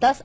$10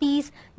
$30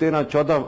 13-14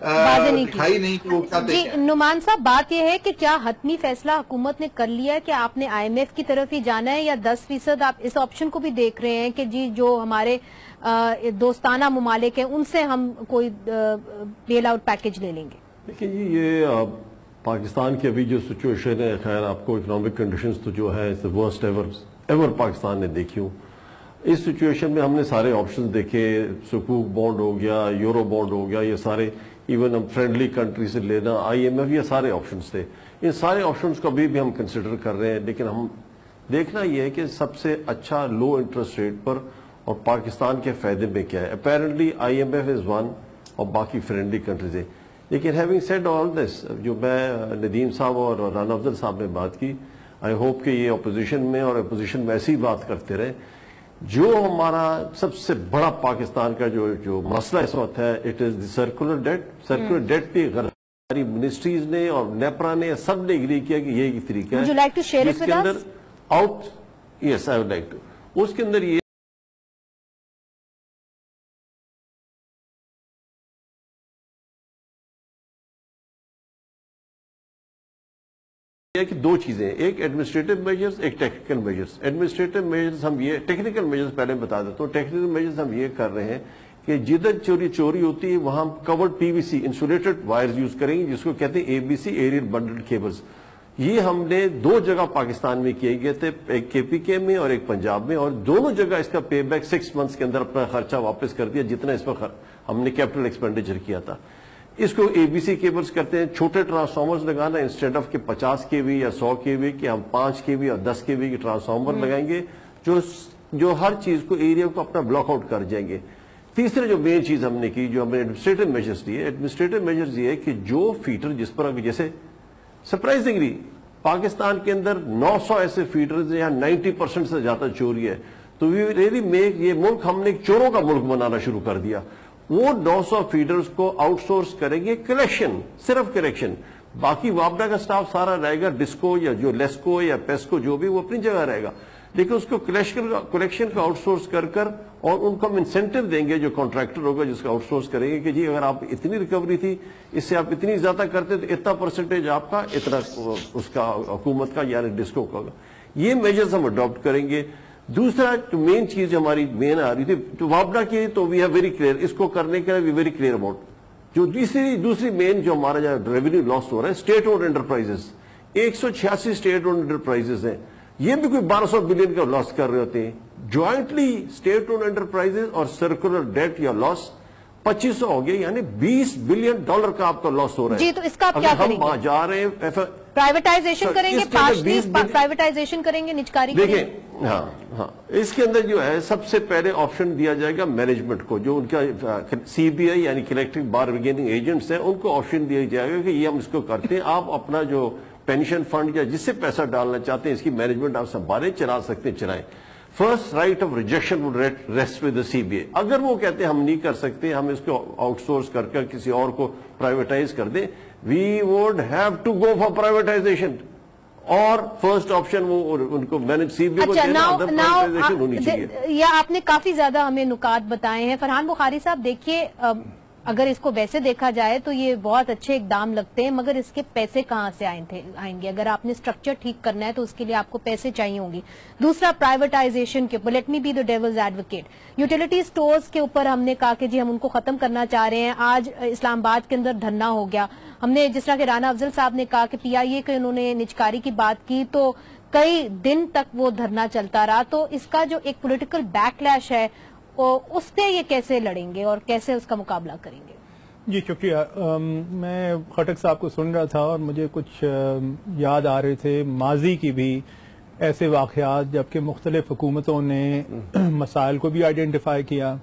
دکھائی نہیں کہ وہ کیا جی دیکھیں. نعمان صاحب، بات یہ ہے کہ کیا حتمی فیصلہ حکومت نے کر لیا ہے کہ آپ نے آئی ایم ایف کی طرف ہی جانا ہے، یا 10% آپ اس آپشن کو بھی دیکھ رہے ہیں کہ جی جو ہمارے دوستانہ ممالک ہیں ان سے ہم کوئی بیل آؤٹ پیکج لے لیں گے؟ دیکھیں جی، یہ پاکستان کی ابھی جو سچویشن ہے، خیر آپ کو اکنامک کنڈیشنز تو جو ہے ورسٹ ایور پاکستان نے دیکھی ہوں. اس سچویشن میں ہم نے سارے آپشنز دیکھے، سکوک بانڈ ہو گیا، یورو بانڈ ہو گیا، یہ سارے ایون ہم فرینڈلی کنٹری سے لینا، آئی ایم ایف، یہ سارے آپشنز تھے. ان سارے آپشنز کو ابھی بھی ہم کنسیڈر کر رہے ہیں، لیکن ہم دیکھنا یہ ہے کہ سب سے اچھا لو انٹرسٹ ریٹ پر اور پاکستان کے فائدے میں کیا ہے. Apparently I M F is one اور باقی فرینڈلی کنٹریز ہیں. لیکن ہیونگ سیڈ آل دس، جو میں ندیم صاحب اور رانا افضل صاحب نے بات کی، آئی ہوپ کہ یہ اپوزیشن میں اور اپوزیشن میں ایسی بات کرتے رہے. جو ہمارا سب سے بڑا پاکستان کا جو مسئلہ اس وقت ہے، it is the circular debt. Circular debt پہ ہماری منسٹریز نے اور نیپرا نے سب نے اگری کیا کہ یہ طریقہ ہے. Would you like to share it with us? Yes, I would like to. اس کے اندر یہ کہ دو چیزیں، ایک ایڈمنسٹریٹو میجرز، ایک ٹیکنیکل میجرز. ایڈمنسٹریٹو میجرز ہم یہ، ٹیکنیکل میجرز پہلے بتا دیتا ہوں. ٹیکنیکل میجرز ہم یہ کر رہے ہیں کہ جدھر چوری ہوتی ہے وہاں ہم کورڈ پی وی سی انسولیٹڈ وائرز یوز کریں گے، جس کو کہتے ہیں ABC ایریل بنڈلڈ کیبلز. یہ ہم نے 2 جگہ پاکستان میں کیے گئے تھے، ایک KPK میں اور ایک پنجاب میں، اور دونوں جگہ اس کا پے بیک 6 منتھس کے اندر اپنا خرچہ واپس کر دیا جتنا اس پر ہم نے کیپٹل ایکسپینڈیچر کیا تھا. اس کو ABC کیبلز کرتے ہیں. چھوٹے ٹرانسفارمرز لگانا، انسٹیڈ آف کہ 50 kV یا 100 kV کہ ہم 5 kV اور 10 kV کے ٹرانسفارمر لگائیں گے جو ہر چیز کو، ایریا کو اپنا بلاک آؤٹ کر جائیں گے. تیسرے جو مین چیز ہم نے کی، جو ہم نے ایڈمنسٹریٹو میجرز لیے، ایڈمنسٹریٹو میجرز یہ ہے کہ جو فیڈر جس پر، جیسے سرپرائزنگلی پاکستان کے اندر 900 ایسے فیڈرز ہیں، 90% سے زیادہ چوری ہے. تو وی ریئلی میک، یہ ملک ہم نے ایک چوروں کا ملک بنانا شروع کر دیا. وہ 900 فیڈرز کو آؤٹ سورس کریں گے، کلیکشن، صرف کلیکشن. باقی وابڈا کا سٹاف سارا رہے گا، ڈسکو یا جو لیسکو یا پیسکو جو بھی، وہ اپنی جگہ رہے گا. لیکن اس کو کلیکشن کا آؤٹ سورس کر اور ان کو ہم انسینٹیو دیں گے، جو کانٹریکٹر ہوگا جس کا آؤٹ سورس کریں گے کہ جی اگر آپ اتنی ریکوری تھی، اس سے آپ اتنی زیادہ کرتے تو اتنا پرسنٹیج آپ کا، اتنا اس کا حکومت کا یعنی ڈسکو کا ہوگا. یہ میجرز ہم اڈاپٹ کریں گے. دوسرا مین چیز ہماری مین آ رہی تھی تو وابڈا کی، تو وی آر ویری کلیئر، اس کو کرنے کے لیے وی ویری کلیئر اباؤٹ. جو دوسری مین جو ہمارا ریونیو لاس ہو رہا ہے، state owned enterprises, 186 state owned enterprises ہیں. یہ بھی کوئی 1200 بلین کا لاس کر رہے ہوتے ہیں. جوائنٹلی اسٹیٹ اونڈ انٹرپرائزز اور سرکولر ڈیٹ یا لاس 2500 ہو گیا، یعنی $20 بلین کا آپ کا لاس ہو رہا ہے. جی تو اس کا آپ کیا کریں گے؟ ہم جا رہے ہیں پرائیویٹائزیشن کریں گے، پرائیویٹائزیشن کریں گے، نجکاری کریں گے. دیکھیں ہاں اس کے اندر جو ہے سب سے پہلے آپشن دیا جائے گا مینجمنٹ کو، جو ان کا CBI یعنی کلیکٹیو بارگیننگ ایجنٹس ہیں، ان کو آپشن دیا جائے گا کہ یہ ہم اس کو کرتے ہیں. آپ اپنا جو پینشن فنڈ یا جس سے پیسہ ڈالنا چاہتے ہیں، اس کی مینجمنٹ آپ سنبھالیں، چلا سکتے ہیں چلائیں. First right of rejection would rest with CBI. اگر وہ کہتے ہیں ہم نہیں کر سکتے، ہم اس کو آؤٹ سورس کر کے کسی اور کو پرائیویٹائز کر دیں، we would have to go for privatization. اور فرسٹ آپشن وہ ان کو مینج CBI کو دینا، ادر پرائیویٹائزیشن ہونی چاہیے. یہ آپ نے کافی زیادہ ہمیں نکات بتائے ہیں. فرحان بخاری صاحب دیکھیے، اگر اس کو ویسے دیکھا جائے تو یہ بہت اچھے اقدام لگتے ہیں، مگر اس کے پیسے کہاں سے آئیں گے؟ اگر آپ نے سٹرکچر ٹھیک کرنا ہے تو اس کے لیے آپ کو پیسے چاہیے ہوں گی. دوسرا پرائیویٹائزیشن کے اوپر، let me be the devil's advocate, utility stores کے اوپر ہم نے کہا کہ جی ہم ان کو ختم کرنا چاہ رہے ہیں. آج اسلام آباد کے اندر دھرنا ہو گیا. ہم نے جس طرح کہ رانا افضل صاحب نے کہا کہ PIA کے انہوں نے نجکاری کی بات کی تو کئی دن تک وہ دھرنا چلتا رہا. تو اس کا جو ایک پولیٹیکل بیک لیش ہے، اس سے یہ کیسے لڑیں گے اور کیسے اس کا مقابلہ کریں گے؟ جی شکریہ. میں خٹک صاحب کو سن رہا تھا اور مجھے کچھ یاد آ رہے تھے ماضی کی بھی ایسے واقعات جبکہ مختلف حکومتوں نے مسائل کو بھی آئیڈینٹیفائی کیا،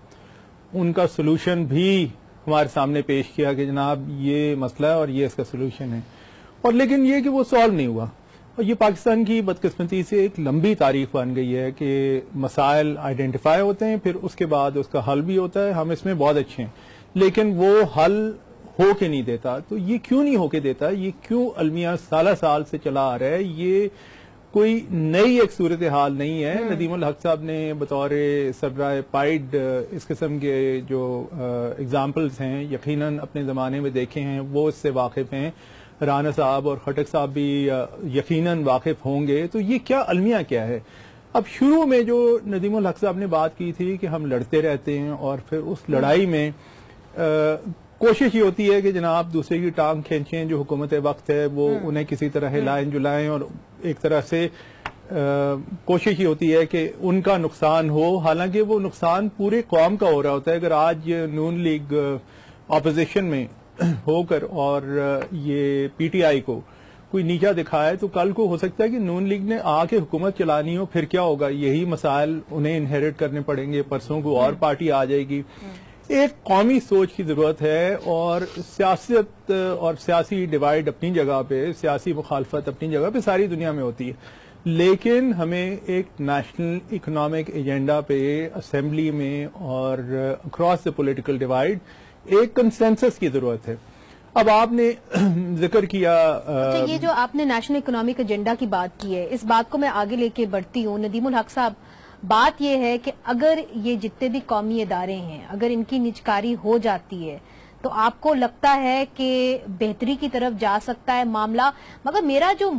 ان کا سلوشن بھی ہمارے سامنے پیش کیا کہ جناب یہ مسئلہ ہے اور یہ اس کا سلوشن ہے، اور لیکن یہ کہ وہ سالو نہیں ہوا. اور یہ پاکستان کی بدقسمتی سے ایک لمبی تاریخ بن گئی ہے کہ مسائل آئیڈینٹیفائی ہوتے ہیں، پھر اس کے بعد اس کا حل بھی ہوتا ہے. ہم اس میں بہت اچھے ہیں، لیکن وہ حل ہو کے نہیں دیتا. تو یہ کیوں نہیں ہو کے دیتا؟ یہ کیوں المیہ سالہ سال سے چلا آ رہا ہے؟ یہ کوئی نئی ایک صورتحال نہیں ہے. ندیم الحق صاحب نے بطور سربراہ پائیڈ اس قسم کے جو اگزامپلس ہیں یقیناً اپنے زمانے میں دیکھے ہیں, وہ اس سے واقف ہیں. رانا صاحب اور خٹک صاحب بھی یقیناً واقف ہوں گے. تو یہ کیا المیہ کیا ہے؟ اب شروع میں جو ندیم الحق صاحب نے بات کی تھی کہ ہم لڑتے رہتے ہیں اور پھر اس لڑائی میں کوشش یہ ہوتی ہے کہ جناب دوسرے کی ٹانگ کھینچیں, جو حکومت وقت ہے وہ انہیں کسی طرح ہلائیں جلائیں, اور ایک طرح سے کوشش یہ ہوتی ہے کہ ان کا نقصان ہو, حالانکہ وہ نقصان پورے قوم کا ہو رہا ہوتا ہے. اگر آج نون لیگ اپوزیشن میں ہو کر اور یہ پی ٹی آئی کو کوئی نیچا دکھائے تو کل کو ہو سکتا ہے کہ نون لیگ نے آ کے حکومت چلانی ہو, پھر کیا ہوگا؟ یہی مسائل انہیں انہیریٹ کرنے پڑیں گے, پرسوں کو اور پارٹی آ جائے گی. ایک قومی سوچ کی ضرورت ہے, اور سیاست اور سیاسی ڈیوائیڈ اپنی جگہ پہ, سیاسی مخالفت اپنی جگہ پہ ساری دنیا میں ہوتی ہے, لیکن ہمیں ایک نیشنل اکنامک ایجنڈا پہ اسمبلی میں اور اکراس دا پولیٹیکل ڈیوائیڈ ایک کنسنسس کی ضرورت ہے. اب آپ نے ذکر کیا یہ جو آپ نے نیشنل اکنامک ایجنڈا کی بات کی ہے, اس بات کو میں آگے لے کے بڑھتی ہوں. ندیم الحق صاحب, بات یہ ہے کہ اگر یہ جتنے بھی قومی ادارے ہیں اگر ان کی نجکاری ہو جاتی ہے تو آپ کو لگتا ہے کہ بہتری کی طرف جا سکتا ہے معاملہ؟ مگر میرا جو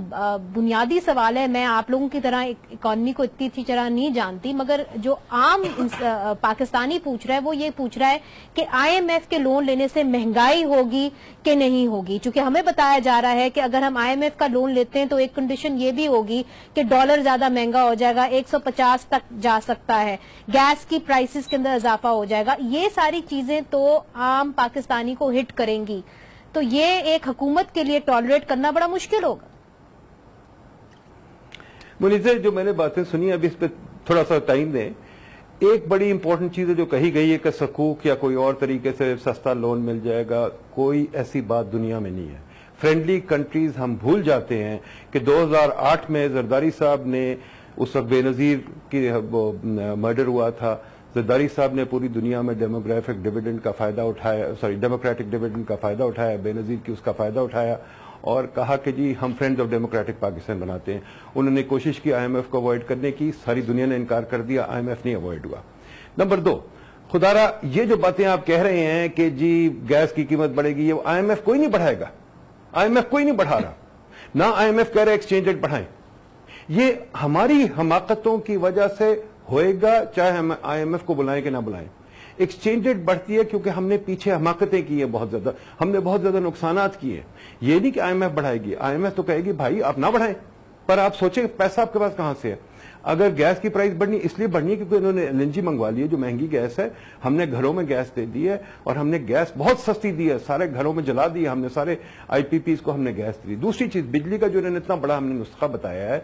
بنیادی سوال ہے, میں آپ لوگوں کی طرح اکانومی کو اتنی اچھی طرح نہیں جانتی, مگر جو عام پاکستانی پوچھ رہا ہے وہ یہ پوچھ رہا ہے کہ آئی ایم ایف کے لون لینے سے مہنگائی ہوگی کہ نہیں ہوگی؟ چونکہ ہمیں بتایا جا رہا ہے کہ اگر ہم آئی ایم ایف کا لون لیتے ہیں تو ایک کنڈیشن یہ بھی ہوگی کہ ڈالر زیادہ مہنگا ہو جائے گا, 150 تک جا سکتا ہے, گیس کی پرائسز کے اندر اضافہ ہو جائے گا. یہ ساری چیزیں تو عام پاکستانی کو ہٹ کریں گی, تو یہ ایک حکومت کے لیے ٹالریٹ کرنا بڑا مشکل ہوگا. منیزہ, جو میں نے باتیں سنی ابھی اس پہ تھوڑا سا ٹائم دیں. ایک بڑی امپورٹنٹ چیز ہے جو کہی گئی ہے کہ سکوک یا کوئی اور طریقے سے سستا لون مل جائے گا, کوئی ایسی بات دنیا میں نہیں ہے. فرینڈلی کنٹریز ہم بھول جاتے ہیں کہ 2008 میں زرداری صاحب نے, اس وقت بے نظیر کی مرڈر ہوا تھا, زرداری صاحب نے پوری دنیا میں ڈیموگرافک ڈیویڈنڈ کا فائدہ اٹھایا, ڈیموکریٹک ڈیویڈنڈ کا فائدہ اٹھایا, بے نظیر کی اس کا فائدہ اٹھایا اور کہا کہ جی ہم فرینڈز آف ڈیموکریٹک پاکستان بناتے ہیں. انہوں نے کوشش کی آئی ایم ایف کو اوائڈ کرنے کی, ساری دنیا نے انکار کر دیا, آئی ایم ایف نہیں اوائڈ ہوا. نمبر 2, خدارا یہ جو باتیں آپ کہہ رہے ہیں کہ جی گیس کی قیمت بڑھے گی, یہ آئی ایم ایف کوئی نہیں بڑھائے گا, آئی ایم ایف کوئی نہیں بڑھا رہا, نہ آئی ایم ایف کہہ رہے ایکسچینج ریٹ بڑھائیں. یہ ہماری حماقتوں کی وجہ سے ہوئے گا, چاہے ہم آئی ایم ایف کو بلائیں کہ نہ بلائیں. ایکسچینج ریٹ بڑھتی ہے کیونکہ ہم نے پیچھے حماقتیں کی ہیں, بہت زیادہ ہم نے بہت زیادہ نقصانات کیے. یہ نہیں کہ آئی ایم ایف بڑھائے گی, آئی ایم ایف تو کہے گی بھائی آپ نہ بڑھائیں, پر آپ سوچیں پیسہ آپ کے پاس کہاں سے ہے. اگر گیس کی پرائس بڑھنی اس لیے بڑھنی ہے کیونکہ انہوں نے ایل این جی منگوا لی ہے جو مہنگی گیس ہے, ہم نے گھروں میں گیس دے دی ہے اور ہم نے گیس بہت سستی دی ہے, سارے گھروں میں جلا دی ہے ہم نے, سارے آئی پی پیز کو ہم نے گیس دی. دوسری چیز بجلی کا جو انہوں نے اتنا بڑا ہم نے نسخہ بتایا ہے,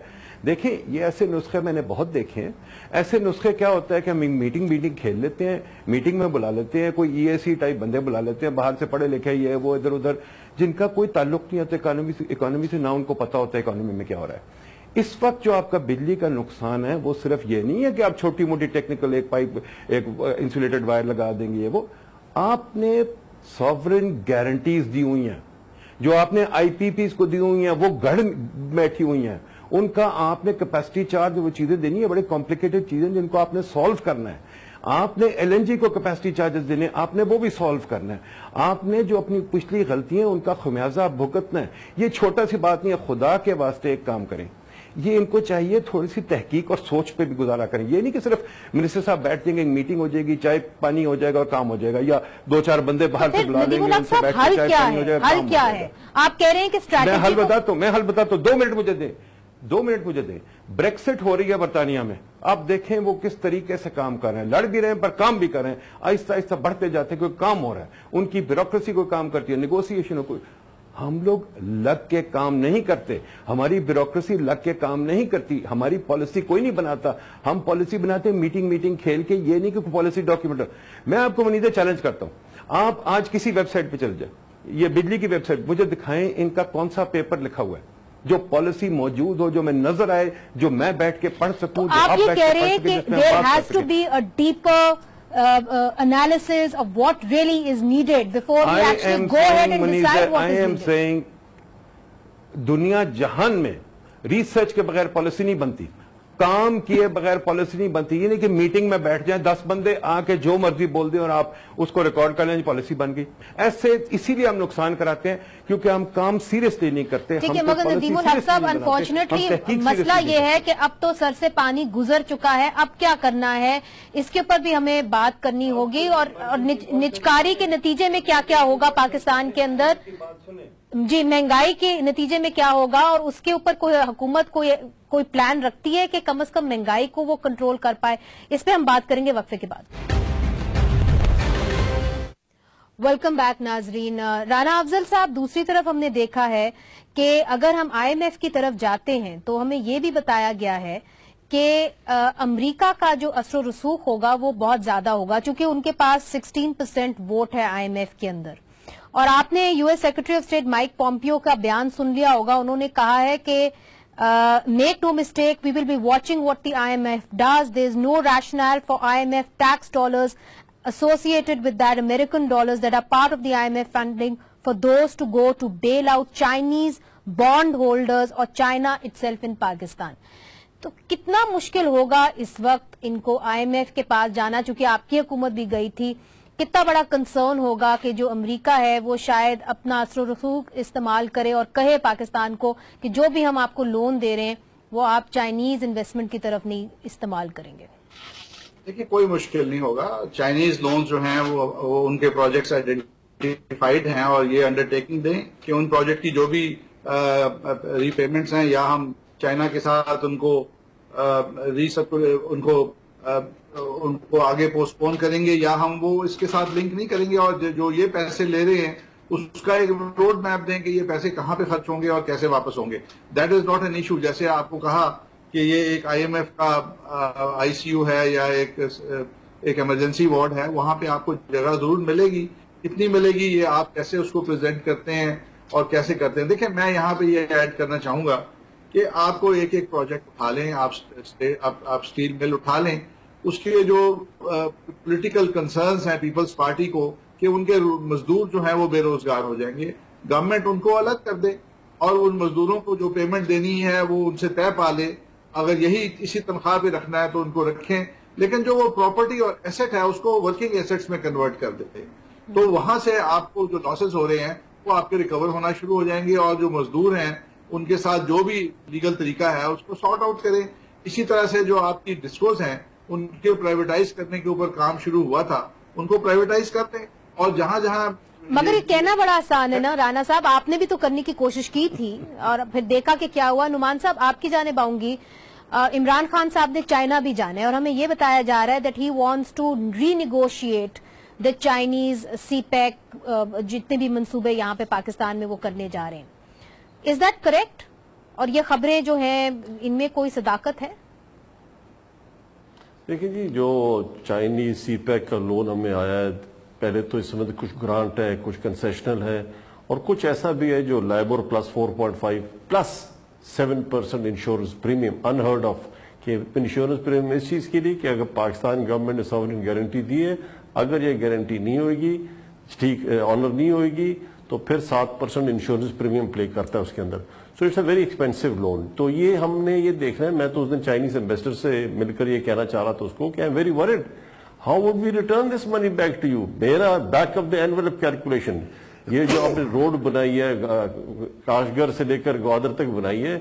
دیکھیں یہ ایسے نسخے میں نے بہت دیکھے ہیں. ایسے نسخے کیا ہوتا ہے کہ ہم میٹنگ کھیل لیتے ہیں, میٹنگ میں بلا لیتے ہیں, کوئی ای اے سی ٹائپ بندے بلا لیتے ہیں باہر سے پڑھے لکھے یہ وہ ادھر ادھر, جن کا کوئی تعلق نہیں ہوتا اکانومی سے, نہ ان کو پتا ہوتا ہے اکانومی میں کیا ہو رہا ہے. اس وقت جو آپ کا بجلی کا نقصان ہے وہ صرف یہ نہیں ہے کہ آپ چھوٹی موٹی ٹیکنیکل ایک پائپ ایک انسولیٹڈ وائر لگا دیں گے, وہ آپ نے سوورن گارنٹیز دی ہوئی ہیں, جو آپ نے آئی پی پیز کو دی ہوئی ہیں, وہ گڑھ بیٹھی ہوئی ہیں, ان کا آپ نے کیپیسٹی چارج وہ چیزیں دینی ہے, بڑے کمپلیکیٹڈ چیزیں جن کو آپ نے سالو کرنا ہے. آپ نے ایل این جی کو کیپیسٹی چارجز دینے, آپ نے وہ بھی سالو کرنا ہے. آپ نے جو اپنی پچھلی غلطیاں ان کا خمیازہ بھگتنا ہے. یہ چھوٹا سی بات نہیں ہے, خدا کے واسطے ایک کام کریں, یہ ان کو چاہیے تھوڑی سی تحقیق اور سوچ پہ بھی گزارا کریں. یہ نہیں کہ صرف منسٹر صاحب بیٹھ جائیں گے, میٹنگ ہو جائے گی, چائے پانی ہو جائے گا اور کام ہو جائے گا, یا 2-4 بندے باہر سے بلا لیں گے, ان سے بیٹھ کے چائے پانی ہو جائے گا, حل کیا ہے؟ آپ کہہ رہے ہیں کہ میں حل بتاتا ہوں, 2 منٹ مجھے دیں. بریکسٹ ہو رہی ہے برطانیہ میں, آپ دیکھیں وہ کس طریقے سے کام کر رہے ہیں, لڑ بھی رہے ہیں پر کام بھی کر رہے ہیں, آہستہ آہستہ بڑھتے جاتے ہیں, کوئی کام ہو رہا ہے, ان کی بیوروکریسی کوئی کام کرتی ہے, نیگوسیشن کوئی. ہم لوگ لگ کے کام نہیں کرتے, ہماری بیوروکریسی لگ کے کام نہیں کرتی, ہماری پالیسی کوئی نہیں بناتا. ہم پالیسی بناتے ہیں میٹنگ کھیل کے, یہ نہیں کہ پالیسی ڈاکیومنٹ. میں آپ کو منیزہ چیلنج کرتا ہوں, آپ آج کسی ویب سائٹ پہ چل جائیں, یہ بجلی کی ویب سائٹ, مجھے دکھائیں ان کا کون سا پیپر لکھا ہوا ہے جو پالیسی موجود ہو, جو میں نظر آئے, جو میں بیٹھ کے پڑھ سکوں. آپ یہ کہہ رہے ہیں کہ there has to be a deeper analysis of what really is needed before we actually go ahead and decide what is needed. I am saying دنیا جہان میں ریسرچ کے بغیر پالیسی نہیں بنتی, کام کیے بغیر پالیسی نہیں بنتی. یہ نہیں کہ میٹنگ میں بیٹھ جائیں 10 بندے آ کے جو مرضی بول دیں اور آپ اس کو ریکارڈ کر لیں, پالیسی بن گئی. ایسے اسی لیے ہم نقصان کراتے ہیں کیونکہ ہم کام سیریسلی نہیں کرتے. ٹھیک ہے, مگر ندیم الحق صاحب انفارچونیٹلی مسئلہ یہ ہے کہ اب تو سر سے پانی گزر چکا ہے, اب کیا کرنا ہے اس کے اوپر بھی ہمیں بات کرنی ہوگی, اور نجکاری کے نتیجے میں کیا کیا ہوگا پاکستان کے اندر, جی مہنگائی کے نتیجے میں کیا ہوگا, اور اس کے اوپر کوئی حکومت کوئی پلان رکھتی ہے کہ کم از کم مہنگائی کو وہ کنٹرول کر پائے. اس پہ ہم بات کریں گے وقفے کے بعد. ویلکم بیک ناظرین. رانا افضل صاحب, دوسری طرف ہم نے دیکھا ہے کہ اگر ہم IMF کی طرف جاتے ہیں تو ہمیں یہ بھی بتایا گیا ہے کہ امریکہ کا جو اثر و رسوخ ہوگا وہ بہت زیادہ ہوگا, چونکہ ان کے پاس 16% ووٹ ہے IMF کے اندر. اور آپ نے US secretary of state mic Pompeo کا بیان سن لیا ہوگا, انہوں نے کہا ہے کہ make no mistake, we will be watching what the IMF does, there is no rational for IMF tax dollars associated with that American dollars that are part of the IMF funding for those to go to bail out Chinese bond holders or China itself in Pakistan. تو کتنا مشکل ہوگا اس وقت ان کو IMF کے پاس جانا, چونکہ آپ کی حکومت بھی گئی تھی. کتنا بڑا کنسرن ہوگا کہ جو امریکہ ہے وہ شاید اپنا اثر و رسوخ استعمال کرے اور کہے پاکستان کو کہ جو بھی ہم آپ کو لون دے رہے ہیں وہ آپ چائنیز انویسٹمنٹ کی طرف نہیں استعمال کریں گے. دیکھیے کوئی مشکل نہیں ہوگا. چائنیز لون جو ہیں وہ ان کے پروجیکٹس آئیڈینٹیفائڈ ہیں, اور یہ انڈرٹیکنگ دیں کہ ان پروجیکٹ کی جو بھی ری پیمنٹس ہیں یا ہم چائنا کے ساتھ ان کو آگے پوسٹ پون کریں گے یا ہم وہ اس کے ساتھ لنک نہیں کریں گے, اور جو یہ پیسے لے رہے ہیں اس کا ایک روڈ میپ دیں کہ یہ پیسے کہاں پہ خرچ ہوں گے اور کیسے واپس ہوں گے. That is not an issue. جیسے آپ کو کہا کہ یہ ایک IMF کا ICU ہے یا ایک ایمرجنسی وارڈ ہے, وہاں پہ آپ کو جگہ ضرور ملے گی. کتنی ملے گی یہ آپ کیسے اس کو پریزنٹ کرتے ہیں اور کیسے کرتے ہیں. دیکھیں میں یہاں پہ یہ ایڈ کرنا چاہوں گا کہ آپ کو ایک ایک پروجیکٹ اٹھا لیں, آپ اسٹیل مل اٹھا لیں, اس کے جو پولیٹیکل کنسرنس ہیں پیپلز پارٹی کو کہ ان کے مزدور جو ہیں وہ بے روزگار ہو جائیں گے, گورنمنٹ ان کو الگ کر دے اور ان مزدوروں کو جو پیمنٹ دینی ہے وہ ان سے طے پا لے. اگر یہی اسی تنخواہ پہ رکھنا ہے تو ان کو رکھیں, لیکن جو وہ پراپرٹی اور ایسٹ ہے اس کو ورکنگ ایسٹس میں کنورٹ کر دیتے, تو وہاں سے آپ کو جو لاسز ہو رہے ہیں وہ آپ کے ریکور ہونا شروع ہو جائیں گے, اور جو مزدور ہیں ان کے ساتھ جو بھی لیگل طریقہ ہے اس کو سارٹ آؤٹ کریں. اسی طرح سے جو آپ کی ڈسکوز ہیں ان کے پرائیویٹائز کرنے کے اوپر کام شروع ہوا تھا ان کو پرائیویٹائز کرتے ہیں, اور جہاں جہاں مگر یہ کہنا بڑا آسان ہے نا رانا صاحب, آپ نے بھی تو کرنے کی کوشش کی تھی اور پھر دیکھا کہ کیا ہوا. نعمان صاحب آپ کی جانب آؤں گی. عمران خان صاحب نے چائنا بھی جانا ہے اور ہمیں یہ بتایا جا رہا ہے that he wants to renegotiate the Chinese CPEC, جتنے بھی منصوبے یہاں پہ پاکستان میں وہ کرنے جا رہے ہیں. Is that correct? اور یہ خبریں جو ہیں ان میں کوئی صداقت ہے؟ دیکھیں جی, جو چائنیز سی پیک کا لون ہمیں آیا ہے, پہلے تو اس میں کچھ گرانٹ ہے, کچھ کنسیشنل ہے, اور کچھ ایسا بھی ہے جو LIBOR plus 4.5 plus 7% insurance premium, unheard of. کہ انشورنس پریمیم اس چیز کے لیے کہ اگر پاکستان گورنمنٹ نے ساورن گارنٹی دی ہے, اگر یہ گارنٹی نہیں ہوئے گی, ٹھیک آنر نہیں ہوئے گی, تو پھر 7% انشورنس پریمیم پلے کرتا ہے اس کے اندر. So it's a very expensive loan. تو یہ ہم نے یہ دیکھنا ہے. میں تو اس دن چائنیز انویسٹر سے مل کر یہ کہنا چاہ رہا تھا اس کو کہ I am very worried, how would we return this money back to you. میرا back of the envelope calculation, یہ جو آپ نے روڈ بنائی ہے کاشگر سے لے کر گوادر تک بنائی ہے,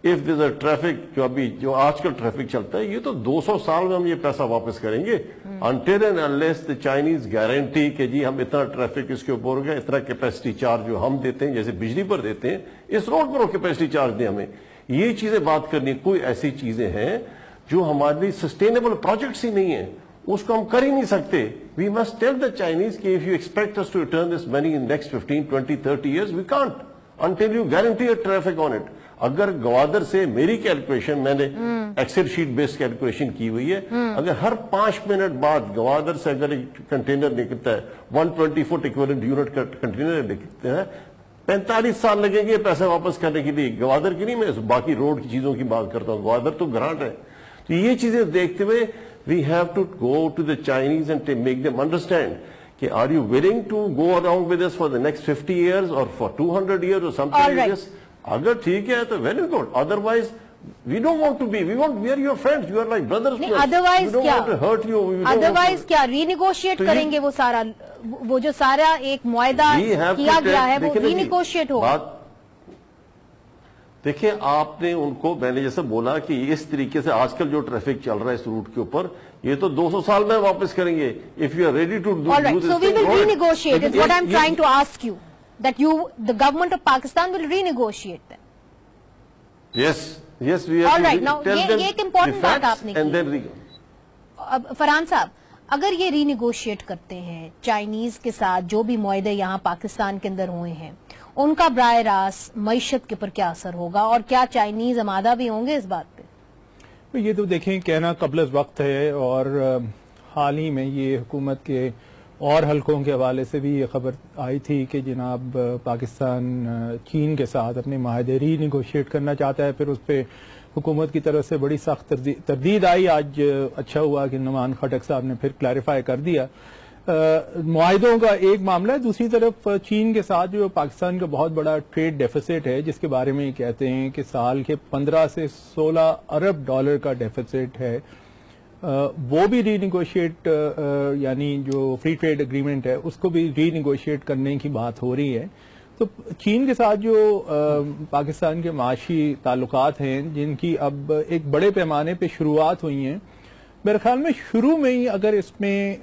اف دیر از ٹریفک جو آج کل ٹریفک چلتا ہے, یہ تو 200 سال میں ہم یہ پیسہ واپس کریں گے, until and unless the Chinese guarantee کہ جی ہم اتنا ٹریفک اس کے اوپر ہوگا, اتنا کیپیسٹی چارج جو ہم دیتے ہیں جیسے بجلی پر دیتے ہیں, اس روڈ پر وہ کیپیسٹی چارج دیں ہمیں. یہ چیزیں بات کرنی, کوئی ایسی چیزیں ہیں جو ہمارے لیے سسٹینیبل پروجیکٹس ہی نہیں ہیں, اس کو ہم کر ہی نہیں سکتے. We must tell the Chinese کہ if you expect us to return this money in next 15, 20, 30 years, we can't until you guarantee a traffic on it. اگر گوادر سے میری کیلکولیشن, میں نے ایکسل شیٹ بیس کیلکولیشن کی ہوئی ہے, اگر ہر 5 منٹ بعد گوادر سے اگر ایک کنٹینر نکلتا ہے 120 فٹ ایکویلنٹ یونٹ کا کنٹینر نکلتا ہے, 45 سال لگیں گے پیسے واپس کرنے کے لیے. گوادر کی نہیں, میں باقی روڈ کی چیزوں کی بات کرتا ہوں, گوادر تو گرانٹ ہے. تو یہ چیزیں دیکھتے ہوئے we have to go to the Chinese and to make them understand کہ are you willing to go around with this for the next 50 years or for 200 years or something like this. اگر ٹھیک ہے تو very good, otherwise we don't want to be, we are your friends, you are like brothers to us. Otherwise we don't کیا, want to hurt you, we don't otherwise want کیا ری negotiate کریں گے وہ سارا, وہ جو سارا ایک معاہدہ کیا گیا ہے وہ ری نیگوشیٹ ہوگا. دیکھیں آپ نے ان کو, میں نے جیسے بولا کہ اس طریقے سے آج کل جو ٹریفک چل رہا ہے اس روٹ کے اوپر, یہ تو 200 سال میں واپس کریں گے. if you are ready to do All right, this so we will thing, renegotiate is what I'm trying to ask you, that the government of Pakistan will renegotiate them. yes we have All to right, now tell یہ them ایک important the بات facts آپ نے and کی. then اب فرحان صاحب, اگر یہ ری نیگوشیٹ کرتے ہیں چائنیز کے ساتھ جو بھی معاہدے یہاں پاکستان کے اندر ہوئے ہیں, ان کا براہ راست معیشت کے اوپر کیا اثر ہوگا, اور کیا چائنیز آمادہ بھی ہوں گے اس بات پہ؟ یہ تو دیکھیں کہنا قبل از وقت ہے, اور حال ہی میں یہ حکومت کے اور حلقوں کے حوالے سے بھی یہ خبر آئی تھی کہ جناب پاکستان چین کے ساتھ اپنے معاہدے ری نیگوشیٹ کرنا چاہتا ہے. پھر اس پہ حکومت کی طرف سے بڑی سخت تردید آئی. آج اچھا ہوا کہ نعمان خٹک صاحب نے پھر کلیریفائی کر دیا. معاہدوں کا ایک معاملہ ہے, دوسری طرف چین کے ساتھ جو پاکستان کا بہت بڑا ٹریڈ ڈیفیسٹ ہے, جس کے بارے میں یہ کہتے ہیں کہ سال کے 15 سے 16 ارب ڈالر کا ڈیفیسٹ ہے, وہ بھی ری نیگوشیٹ, یعنی جو فری ٹریڈ اگریمنٹ ہے اس کو بھی ری نیگوشیٹ کرنے کی بات ہو رہی ہے. تو چین کے ساتھ جو پاکستان کے معاشی تعلقات ہیں جن کی اب ایک بڑے پیمانے پہ شروعات ہوئی ہیں, میرے خیال میں شروع میں ہی اگر اس میں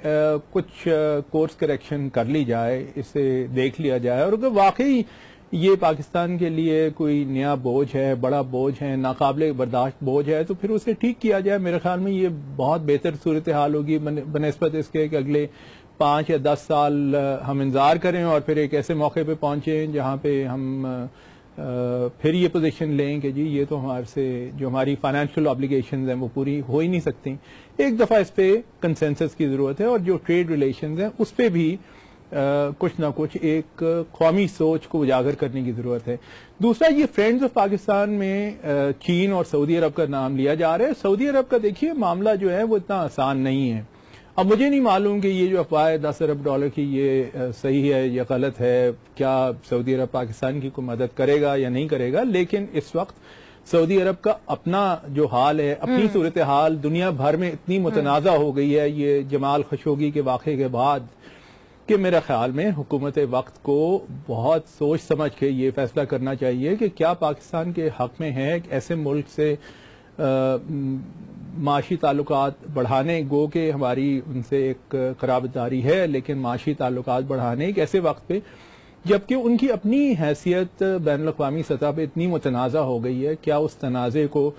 کچھ کورس کریکشن کر لی جائے, اسے دیکھ لیا جائے, اور اگر واقعی یہ پاکستان کے لیے کوئی نیا بوجھ ہے, بڑا بوجھ ہے, ناقابل برداشت بوجھ ہے, تو پھر اسے ٹھیک کیا جائے. میرے خیال میں یہ بہت بہتر صورتحال ہوگی بنسبت اس کے کہ اگلے 5 یا 10 سال ہم انتظار کریں اور پھر ایک ایسے موقع پہ پہنچیں جہاں پہ ہم پھر یہ پوزیشن لیں کہ جی یہ تو ہمارے سے جو ہماری فائنینشیل آبلیگیشنز ہیں وہ پوری ہو ہی نہیں سکتی. ایک دفعہ اس پہ کنسنسس کی ضرورت ہے, اور جو ٹریڈ ریلیشنز ہیں اس پہ بھی کچھ نہ کچھ ایک قومی سوچ کو اجاگر کرنے کی ضرورت ہے. دوسرا, یہ فرینڈز آف پاکستان میں چین اور سعودی عرب کا نام لیا جا رہا ہے. سعودی عرب کا دیکھیے معاملہ جو ہے وہ اتنا آسان نہیں ہے. اب مجھے نہیں معلوم کہ یہ جو افواہ 10 ارب ڈالر کی یہ صحیح ہے یا غلط ہے, کیا سعودی عرب پاکستان کی کوئی مدد کرے گا یا نہیں کرے گا, لیکن اس وقت سعودی عرب کا اپنا جو حال ہے, اپنی صورتحال دنیا بھر میں اتنی متنازع ہو گئی ہے یہ جمال خشوگی کے واقعے کے بعد, کہ میرے خیال میں حکومت وقت کو بہت سوچ سمجھ کے یہ فیصلہ کرنا چاہیے کہ کیا پاکستان کے حق میں ہے کہ ایسے ملک سے معاشی تعلقات بڑھانے, گو کہ ہماری ان سے ایک قرابتداری ہے, لیکن معاشی تعلقات بڑھانے ایک ایسے وقت پہ جبکہ ان کی اپنی حیثیت بین الاقوامی سطح پہ اتنی متنازع ہو گئی ہے, کیا اس تنازع کو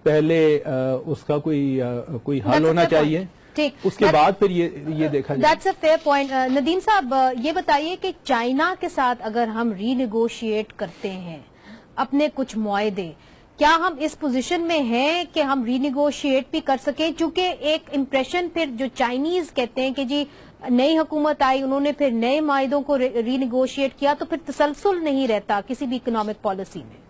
پہلے اس کا کوئی حل ہونا چاہیے, اس کے بعد پھر یہ دیکھا جائے. That's a fair point. Nadeem صاحب یہ بتائیے کہ چائنا کے ساتھ اگر ہم ری نیگوشیٹ کرتے ہیں اپنے کچھ معاہدے, کیا ہم اس پوزیشن میں ہیں کہ ہم ری نیگوشیٹ بھی کر سکیں؟ چونکہ ایک امپریشن پھر جو چائنیز کہتے ہیں کہ جی نئی حکومت آئی, انہوں نے پھر نئے معاہدوں کو ری نیگوشیٹ کیا, تو پھر تسلسل نہیں رہتا کسی بھی اکنامک پالیسی میں.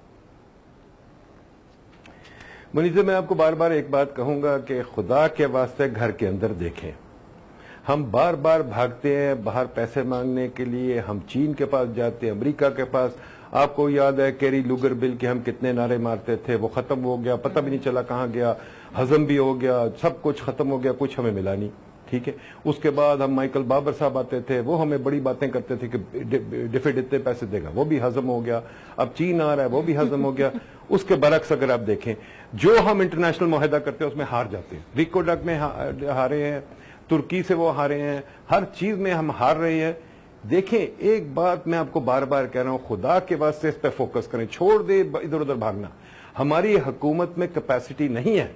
منیزہ, میں آپ کو بار بار ایک بات کہوں گا کہ خدا کے واسطے گھر کے اندر دیکھیں. ہم بار بار بھاگتے ہیں باہر پیسے مانگنے کے لیے, ہم چین کے پاس جاتے ہیں, امریکہ کے پاس. آپ کو یاد ہے کیری لوگر بل کے ہم کتنے نعرے مارتے تھے, وہ ختم ہو گیا, پتہ بھی نہیں چلا کہاں گیا, ہضم بھی ہو گیا, سب کچھ ختم ہو گیا, کچھ ہمیں ملا نہیں. ٹھیک ہے, اس کے بعد ہم مائیکل بابر صاحب آتے تھے, وہ ہمیں بڑی باتیں کرتے تھے کہ ڈیفیڈ اتنے پیسے دے گا, وہ بھی ہضم ہو گیا. اب چین آ رہا ہے, وہ بھی ہضم ہو گیا. اس کے برعکس اگر آپ دیکھیں جو ہم انٹرنیشنل معاہدہ کرتے ہیں اس میں ہار جاتے ہیں. ریکو ڈک میں ہارے ہیں, ترکی سے وہ ہارے ہیں, ہر چیز میں ہم ہار رہے ہیں. دیکھیں ایک بات میں آپ کو بار بار کہہ رہا ہوں, خدا کے واسطے اس پہ فوکس کریں, چھوڑ دے ادھر ادھر بھاگنا. ہماری حکومت میں کیپیسٹی نہیں ہے,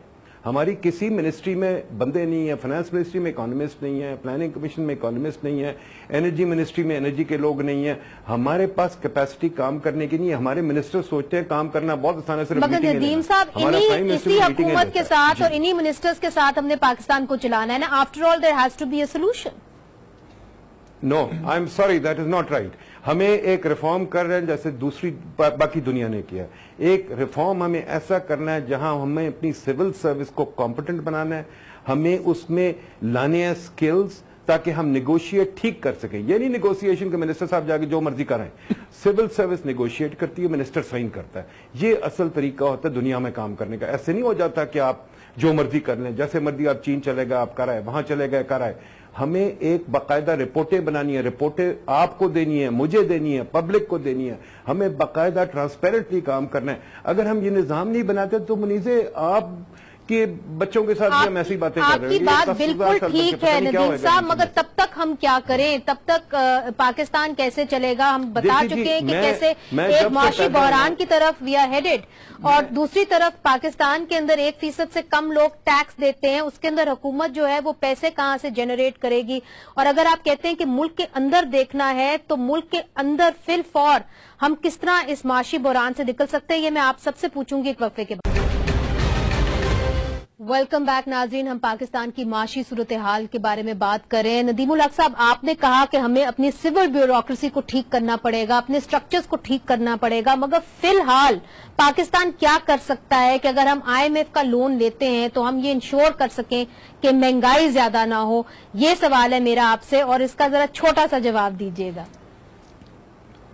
ہماری کسی منسٹری میں بندے نہیں ہیں, فائنانس منسٹری میں اکانومسٹ نہیں ہے, پلاننگ کمیشن میں اکانومسٹ نہیں ہے, انرجی منسٹری میں انرجی کے لوگ نہیں ہیں. ہمارے پاس کیپیسٹی کام کرنے کی نہیں ہے. ہمارے منسٹر سوچتے ہیں کام کرنا بہت آسان ہے, صرف مگر ندیم صاحب اسی حکومت کے ساتھ اور انہی منسٹرز کے ساتھ ہم نے پاکستان کو چلانا ہے نا. After all there has to be a solution. No, I am sorry, that is not right. ہمیں ایک ریفارم کر رہے ہیں جیسے دوسری باقی دنیا نے کیا. ایک ریفارم ہمیں ایسا کرنا ہے جہاں ہمیں اپنی سول سروس کو کمپیٹنٹ بنانا ہے, ہمیں اس میں لانے ہیں سکلز, تاکہ ہم نیگوشیٹ ٹھیک کر سکیں. یہ نہیں نیگوشیشن کہ منسٹر صاحب جا کے جو مرضی کریں. سول سروس نیگوشیٹ کرتی ہے, منسٹر سائن کرتا ہے. یہ اصل طریقہ ہوتا ہے دنیا میں کام کرنے کا. ایسے نہیں ہو جاتا کہ آپ جو مرضی کر لیں, جیسے مرضی آپ چین چلے گئے آپ کر آئے, وہاں چلے گئے کر آئے. ہمیں ایک باقاعدہ رپورٹیں بنانی ہے, رپورٹیں آپ کو دینی ہے, مجھے دینی ہے, پبلک کو دینی ہے. ہمیں باقاعدہ ٹرانسپیرنٹلی کام کرنا ہے. اگر ہم یہ نظام نہیں بناتے تو منیزے آپ کہ بچوں کے ساتھ ہم ایسی باتیں کر رہے ہیں. آپ کی بات بالکل ٹھیک ہے ندیم صاحب, مگر تب تک ہم کیا کریں؟ تب تک پاکستان کیسے چلے گا؟ ہم بتا چکے ہیں کہ کیسے ایک معاشی بحران کی طرف وی آر ہیڈڈ, اور دوسری طرف پاکستان کے اندر 1% سے کم لوگ ٹیکس دیتے ہیں. اس کے اندر حکومت جو ہے وہ پیسے کہاں سے جنریٹ کرے گی؟ اور اگر آپ کہتے ہیں کہ ملک کے اندر دیکھنا ہے تو ملک کے اندر فی الفور ہم کس طرح اس معاشی بحران سے نکل سکتے ہیں, یہ میں آپ سب سے پوچھوں گی ایک وقفے کے بعد. ویلکم بیک ناظرین, ہم پاکستان کی معاشی صورتحال کے بارے میں بات کر رہے ہیں. ندیم الحق صاحب, آپ نے کہا کہ ہمیں اپنی سول بیوروکریسی کو ٹھیک کرنا پڑے گا, اپنے سٹرکچرز کو ٹھیک کرنا پڑے گا, مگر فی الحال پاکستان کیا کر سکتا ہے کہ اگر ہم IMF کا لون لیتے ہیں تو ہم یہ انشور کر سکیں کہ مہنگائی زیادہ نہ ہو؟ یہ سوال ہے میرا آپ سے, اور اس کا ذرا چھوٹا سا جواب دیجیے گا.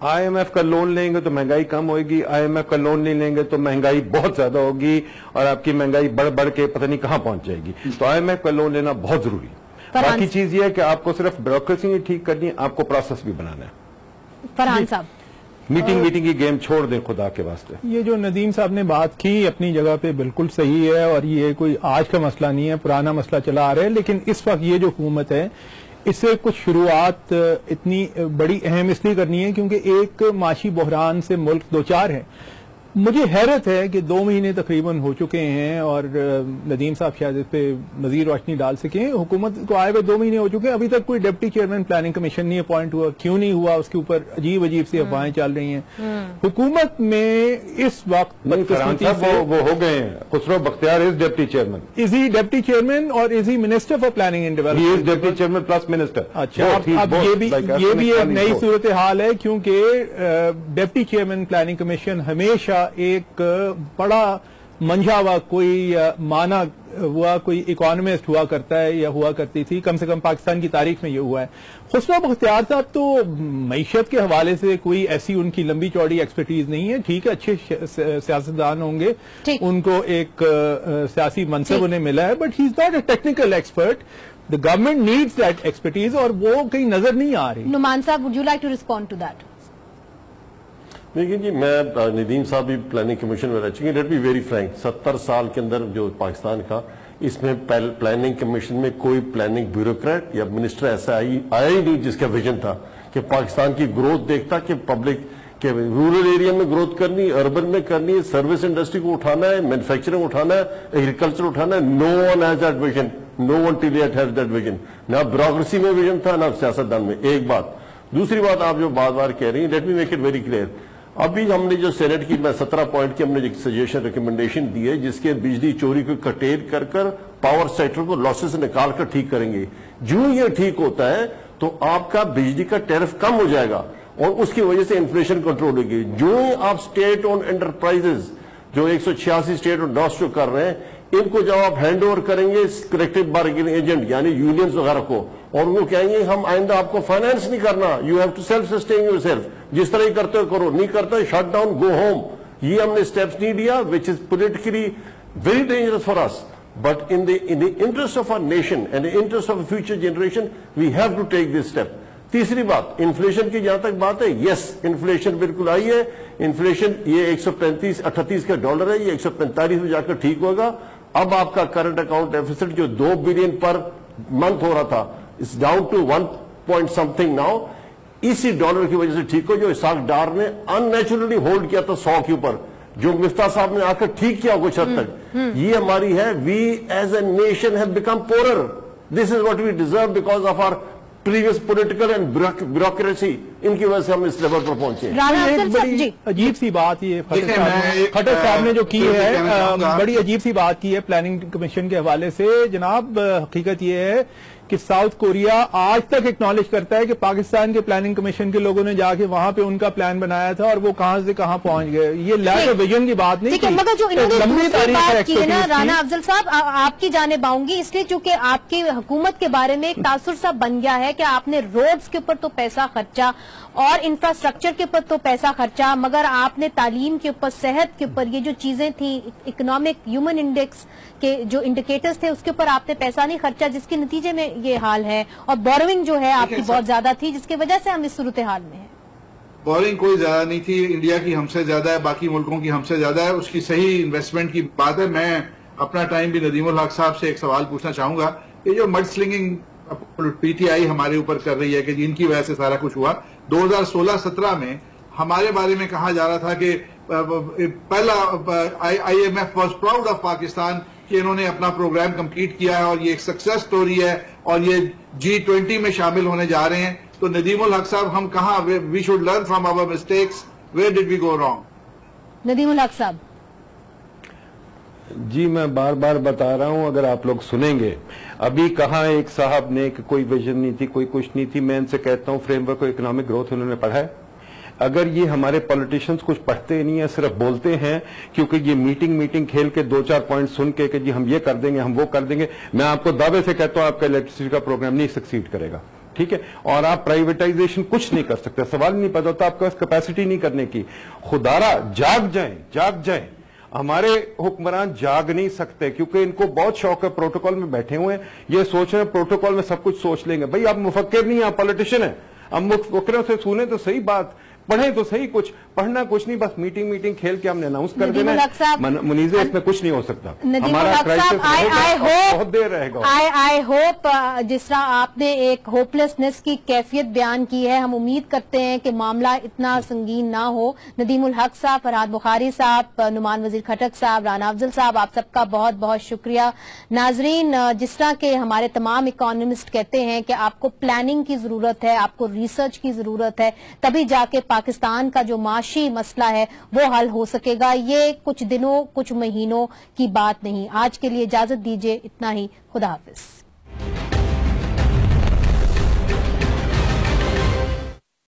IMF کا لون لیں گے تو مہنگائی کم ہوئے گی, IMF کا لون نہیں لیں گے تو مہنگائی بہت زیادہ ہوگی, اور آپ کی مہنگائی بڑھ بڑھ کے پتہ نہیں کہاں پہنچ جائے گی. تو IMF کا لون لینا بہت ضروری ہے. باقی چیز یہ ہے کہ آپ کو صرف بیوروکریسی نہیں ٹھیک کرنی ہے, آپ کو پروسیس بھی بنانا ہے. فرحان صاحب, میٹنگ کی گیم چھوڑ دیں خدا کے واسطے. یہ جو ندیم صاحب نے بات کی اپنی جگہ پہ بالکل صحیح ہے, اور یہ کوئی آج کا مسئلہ نہیں ہے, پرانا مسئلہ چلا آ رہا ہے. لیکن اس وقت یہ جو حکومت ہے اس سے کچھ شروعات اتنی بڑی اہم اس لیے کرنی ہے کیونکہ ایک معاشی بحران سے ملک دوچار ہے. مجھے حیرت ہے کہ 2 مہینے تقریباً ہو چکے ہیں, اور ندیم صاحب شاید اس پہ مزید روشنی ڈال سکیں. حکومت کو آئے ہوئے 2 مہینے ہو چکے ہیں, ابھی تک کوئی ڈپٹی چیئرمین پلاننگ کمیشن نہیں اپوائنٹ ہوا. کیوں نہیں ہوا؟ اس کے اوپر عجیب سی افواہیں چل رہی ہیں. حکومت میں اس وقت وہ ہو گئے ہیں. Khusro Bakhtiar is deputy chairman. Is he deputy chairman اور is he minister for planning and development? Deputy chairman plus minister. اچھا, اب یہ بھی ایک نئی صورتحال ہے, کیونکہ ڈپٹی چیئرمین پلاننگ کمیشن ہمیشہ ایک بڑا منجھا ہوا کوئی مانا ہوا کوئی اکانومسٹ ہوا کرتا ہے یا ہوا کرتی تھی, کم سے کم پاکستان کی تاریخ میں یہ ہوا ہے. خسرو بختیار صاحب تو معیشت کے حوالے سے کوئی ایسی ان کی لمبی چوڑی ایکسپرٹیز نہیں ہے. ٹھیک ہے, اچھے سیاستدان ہوں گے, ان کو ایک سیاسی منصب انہیں ملا ہے, but he is not a technical expert. The government needs that expertise, اور وہ کہیں نظر نہیں آ رہی. نعمان صاحب, would you like to respond to that? دیکھیں جی, میں ندیم صاحب بھی پلاننگ کمیشن میں رہ چکے ہیں. لیٹ بی ویری فرینک, 70 سال کے اندر جو پاکستان کا, اس میں پلاننگ کمیشن میں کوئی پلاننگ بیوروکریٹ یا منسٹر ایسا آیا ہی نہیں جس کا ویژن تھا کہ پاکستان کی گروتھ دیکھتا کہ پبلک کے رورل ایریا میں گروتھ کرنی, اربن میں کرنی ہے, سروس انڈسٹری کو اٹھانا ہے, مینوفیکچرنگ اٹھانا ہے, ایگریکلچر اٹھانا ہے. No one has that vision, no one till yet has that vision. نہ بیوروکریسی میں ویژن تھا, نہ سیاستدان میں. ایک بات. دوسری بات, آپ جو بار بار کہہ رہی ہیں, let me make it very clear. ابھی ہم نے جو سینٹ کی 17 پوائنٹ کی ہم نے سجیشن ریکمنڈیشن دی ہے, جس کے بجلی چوری کو کٹیل کر پاور سیکٹر کو لاسز سے نکال کر ٹھیک کریں گے. جو یہ ٹھیک ہوتا ہے تو آپ کا بجلی کا ٹیرف کم ہو جائے گا, اور اس کی وجہ سے انفلیشن کنٹرول ہوگی. جو آپ اسٹیٹ اون انٹرپرائزز جو 186 اسٹیٹ اور ڈاس جو کر رہے ہیں, ان کو جب آپ ہینڈ اوور کریں گے کلیکٹو بارگیننگ ایجنٹ یعنی یونینز وغیرہ کو, اور وہ کہیں گے ہم آئندہ آپ کو فائنانس نہیں کرنا, you have to self sustain yourself, جس طرح ہی کرتے ہو کرو, نہیں کرتے شٹ ڈاؤن, گو ہوم. یہ ہم نے اسٹیپس نہیں لیا, which is politically very dangerous for us, but in the interest of our nation and interest of future generation we have to take this step. تیسری بات, انفلیشن کی جہاں تک بات ہے, یس انفلیشن بالکل آئی ہے. انفلیشن یہ 138 کا ڈالر ہے, یہ 145 میں جا کر ٹھیک ہوگا. اب آپ کا کرنٹ اکاؤنٹ ڈیفیسٹ جو 2 بلین پر منتھ ہو رہا تھا, it's down to 1 point something now. اسی ڈالر کی وجہ سے ٹھیک ہو, جو اسحاق ڈار نے ان نیچرلی ہولڈ کیا تھا 100 کے اوپر, جو مفتاح صاحب نے آ کر ٹھیک کیا کچھ حد تک. یہ ہماری ہے, we as a nation have become poorer. This is what we deserve because of our previous political and bureaucracy. ان کی وجہ سے ہم اس لیول پر پہنچے. بڑی عجیب سی بات یہ خٹک صاحب نے جو کی ہے, بڑی عجیب سی بات کی ہے پلاننگ کمیشن کے حوالے سے. جناب, حقیقت یہ ہے کہ ساؤتھ کوریا آج تک ایکنالج کرتا ہے کہ پاکستان کے پلاننگ کمیشن کے لوگوں نے جا کے وہاں پہ ان کا پلان بنایا تھا اور وہ کہاں سے کہاں پہنچ گئے. یہ لیک آف ویژن کی بات نہیں تھی. مگر جو انہوں نے دوسری بات کی ہے نا رانا افضل صاحب, آپ کی جانب آؤں گی, اس لیے چونکہ آپ کی حکومت کے بارے میں ایک تاثر سا بن گیا ہے کہ آپ نے روڈز کے اوپر تو پیسہ خرچا اور انفراسٹرکچر کے اوپر تو پیسہ خرچا, مگر آپ نے تعلیم کے اوپر, صحت کے اوپر, یہ جو چیزیں تھیں اکنامک ہیومن انڈیکس کے جو انڈیکیٹرز تھے اس کے اوپر آپ نے پیسہ نہیں خرچا, جس کے نتیجے میں یہ حال ہے. اور بوروئنگ جو ہے آپ کی بہت زیادہ تھی, جس کی وجہ سے ہم اس صورتحال میں ہیں. بورنگ کوئی زیادہ نہیں تھی, انڈیا کی ہم سے زیادہ ہے, باقی ملکوں کی ہم سے زیادہ ہے, اس کی صحیح انویسٹمنٹ کی بات ہے. میں اپنا ٹائم بھی ندیم الحق صاحب سے ایک سوال پوچھنا چاہوں گا کہ جو mid slinging P T I ہمارے اوپر کر رہی ہے کہ جن کی وجہ سے سارا کچھ ہوا, 2016-17 میں ہمارے بارے میں کہا جا رہا تھا کہ پہلا I M F was proud of Pakistan کہ انہوں نے اپنا پروگرام کمپلیٹ کیا ہے اور یہ ایک سکسیس سٹوری ہے اور یہ G20 میں شامل ہونے جا رہے ہیں. تو ندیم الحق صاحب ہم کہاں, we should learn from our mistakes, where did we go wrong? Nadeem ul Haq صاحب. جی میں بار بار بتا رہا ہوں, اگر آپ لوگ سنیں گے, ابھی کہاں ایک صاحب نے کہ کوئی ویژن نہیں تھی, کوئی کچھ نہیں تھی. میں ان سے کہتا ہوں فریم ورک اکنامک گروتھ انہوں نے پڑھا ہے. اگر یہ ہمارے پولیٹیشینز کچھ پڑھتے نہیں ہیں, صرف بولتے ہیں کیونکہ یہ میٹنگ کھیل کے 2-4 پوائنٹ سن کے کہ جی ہم یہ کر دیں گے, ہم وہ کر دیں گے, میں آپ کو دعوے سے کہتا ہوں آپ کا الیکٹریسٹی کا پروگرام نہیں سکسیڈ کرے گا. ٹھیک ہے, اور آپ پرائیویٹائزیشن کچھ نہیں کر سکتے, سوال نہیں پیدا ہوتا آپ کے پاس کیپیسٹی نہیں کرنے کی. خدارا جاگ جائیں. ہمارے حکمران جاگ نہیں سکتے کیونکہ ان کو بہت شوق ہے, پروٹوکول میں بیٹھے ہوئے ہیں, یہ سوچ رہے ہیں پروٹوکول میں سب کچھ سوچ لیں گے. بھائی آپ مفکر نہیں ہیں, آپ پولیٹیشین ہیں. اب مفکروں سے سنیں تو صحیح بات, پڑھیں تو صحیح, کچھ پڑھنا کچھ نہیں, بس میٹنگ کھیل کے ہم نے اناؤنس کر دینا ہے. منیزہ اس میں کچھ نہیں ہو سکتا. ہمارا بہت دیر رہے گا. آئی ہوپ جس طرح آپ نے ایک ہوپلیسنس کی کیفیت بیان کی ہے, ہم امید کرتے ہیں کہ معاملہ اتنا سنگین نہ ہو. ندیم الحق صاحب, فرحاد بخاری صاحب, نعمان وزیر کھٹک صاحب, رانا افضل صاحب, آپ سب کا بہت بہت شکریہ. ناظرین, جس طرح کے ہمارے تمام اکانومسٹ کہتے ہیں کہ آپ کو پلاننگ کی ضرورت ہے, آپ کو ریسرچ کی ضرورت ہے, تبھی جا کے پاکستان کا جو معاشی مسئلہ ہے وہ حل ہو سکے گا. یہ کچھ دنوں کچھ مہینوں کی بات نہیں. آج کے لیے اجازت دیجیے, اتنا ہی. خدا حافظ.